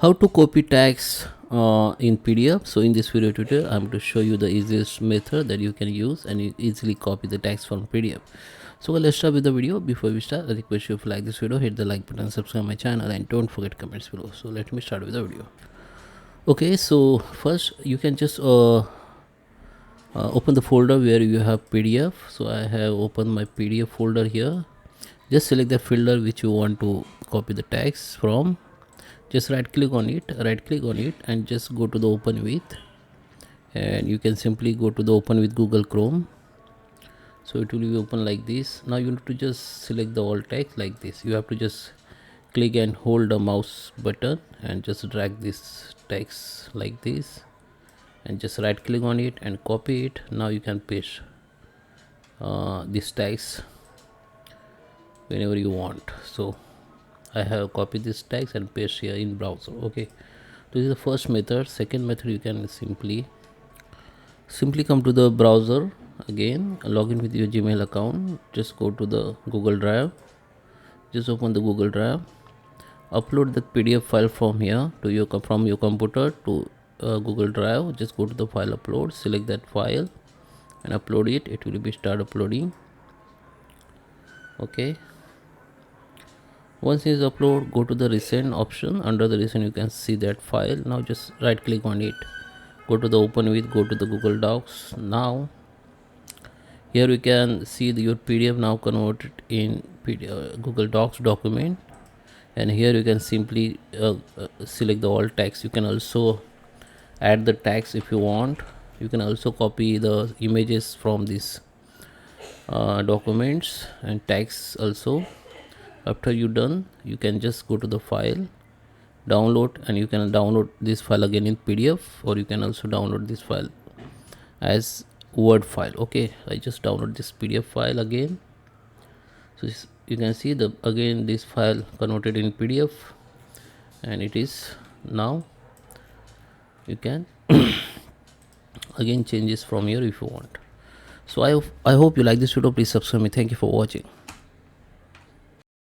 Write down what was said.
How to copy text in PDF. So in this video tutorial I'm going to show you the easiest method that you can use and you easily copy the text from PDF. So let's start with the video. Before we start, I request you, if you like this video, hit the like button, subscribe my channel, and don't forget comments below. So let me start with the video. Okay, so first you can just open the folder where you have PDF. So I have opened my PDF folder here. Just select the folder which you want to copy the text from. Just right click on it and just go to the open with, and you can simply go to the open with Google Chrome. So it will be open like this. Now you need to just select the all text like this. You have to just click and hold the mouse button and just drag this text like this, and just right click on it and copy it. Now you can paste this text whenever you want. So I have copied this text and paste here in browser. Okay, this is the first method. Second method, you can simply come to the browser again, log in with your Gmail account. Just go to the Google Drive, just open the Google Drive, upload the PDF file from here to your computer to Google Drive. Just go to the file upload, select that file and upload it. It will be start uploading. Okay, once it is upload, go to the recent option. Under the recent you can see that file. Now just right click on it, go to the open with, go to the Google Docs. Now here you can see your PDF now converted in Google Docs document, and here you can simply select the all text. You can also add the text if you want. You can also copy the images from these documents and text also. After you done, you can just go to the file, download, and you can download this file again in PDF, or you can also download this file as Word file. Okay, I just download this PDF file again. So you can see the again this file converted in PDF, and it is now you can again change this from here if you want. So I hope you like this video. Please subscribe me. Thank you for watching.